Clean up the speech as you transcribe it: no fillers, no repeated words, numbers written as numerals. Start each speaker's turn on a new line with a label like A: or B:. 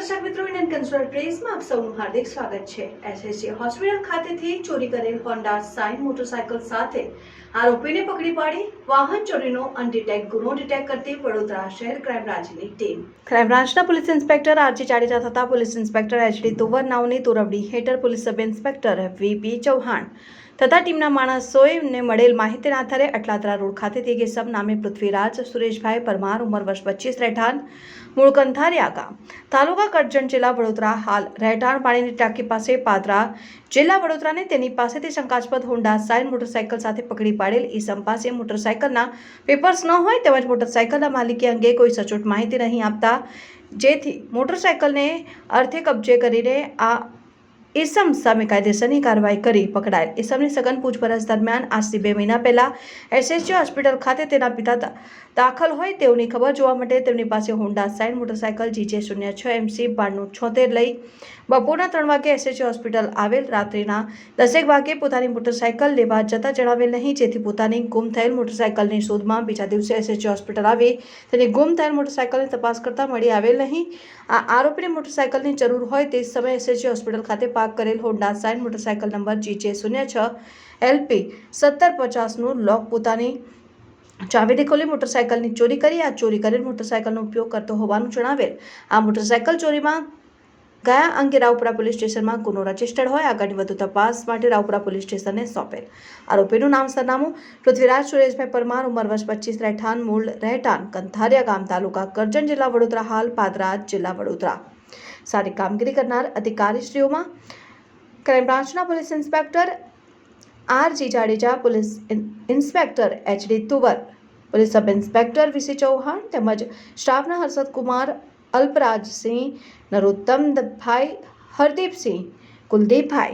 A: દર્શક મિત્રો, ઇન્ડિયન કન્સ્યુલર પ્રેસમાં આપ સૌનું હાર્દિક સ્વાગત છે। એસએસજી હોસ્પિટલ ખાતેથી ચોરી કરેલ હોન્ડા સાઇન મોટરસાયકલ સાથે આરોપીને પકડી પાડી વાહન ચોરીનો અનડિટેક્ટ ગુનો ડિટેક્ટ કરતી વડોદરા શહેર ક્રાઇમ બ્રાન્ચની ટીમ। ક્રાઇમ બ્રાન્ચના પોલીસ ઇન્સ્પેક્ટર આરજી જાડેજા તથા પોલીસ ઇન્સ્પેક્ટર એચડી તોવર નાઓની તોરવડી હેઠળ police sub inspector VP Chauhan તથા ટીમના માણસોને મળેલ માહિતીના આધારે અટલાદરા રોડ ખાતેથી ગેસમ નામે પૃથ્વીરાજ સુરેશભાઈ પરમાર, ઉંમર વર્ષ 25, રહેઠાણ મૂળ કંથારિયા ગામ, તાલુકા કરજણ, જિલ્લા વડોદરા, હાલ રહેઠાણ પાણીની ટાંકી પાસે, પાદરા, જિલ્લા વડોદરાને તેની પાસેથી શંકાસ્પદ હોન્ડા સાઇન મોટરસાયકલ સાથે પકડી પાડેલ ઈસમ પાસે મોટરસાયકલના પેપર્સ ન હોય તેમજ મોટરસાયકલના માલિકી અંગે કોઈ સચોટ માહિતી નહીં આપતા જેથી મોટરસાયકલને અર્થે કબજે કરીને આ ઈસમ સામે કાયદેસરની કાર્યવાહી કરી પકડાયેલ ઈસમની સઘન પૂછપરછ દરમિયાન આજથી 2 મહિના પહેલા એસએસજી હોસ્પિટલ ખાતે તેના પિતા દાખલ હોય તેઓની ખબર જોવા માટે તેમની પાસે Honda Shine motorcycle GJ06 MC 9276 લઈ બપોરના 3 વાગે એસએસજી હોસ્પિટલ આવેલ રાત્રિના 10 વાગે પોતાની મોટરસાયકલ લેવા જતા જણાવેલ નહીં, જેથી પોતાની ગુમ થયેલ મોટરસાયકલની શોધમાં બીજા દિવસે એસએસજી હોસ્પિટલ આવી તેની ગુમ થયેલ મોટરસાયકલની તપાસ કરતા મળી આવેલ નહીં। આ આરોપીને મોટરસાયકલની જરૂર હોય તે સમયે એસએસજી હોસ્પિટલ ખાતે પાર્ક કરેલ Honda Shine motorcycle number GJ06 LP 1750નું લોક પોતાની ચાવીથી ખોલી મોટરસાયકલની ચોરી કરી આ ચોરી કરેલ મોટરસાયકલનો ઉપયોગ કરતો હોવાનું જણાવેલ। આ મોટરસાયકલ ચોરીમાં ગયા અંગે રાવપુરા પોલીસ સ્ટેશનમાં ગુનો રજીસ્ટર્ડ હોય આગળની વધુ તપાસ માટે રાવપુરા પોલીસ સ્ટેશનને સોંપેલ। આરોપીનું નામ, સરનામું પૃથ્વીરાજ સુરેશભાઈ પરમાર, ઉંમર વર્ષ 25, રહેઠાણ મૂળ રહેઠાણ કંથારિયા ગામ, તાલુકા કરજણ, જિલ્લા વડોદરા, હાલ પાદરા, જિલ્લા વડોદરા। સારી કામગીરી કરનાર અધિકારીશ્રીઓમાં ક્રાઇમ બ્રાન્ચના police inspector R G Jadeja, police inspector H D Tovar, police sub inspector V C Chauhan તેમજ સ્ટાફના હર્ષદ કુમાર, અલ્પરાજસિંહ, નરોત્તમ દત્તભાઈ, હરદીપસિંહ, કુલદીપભાઈ,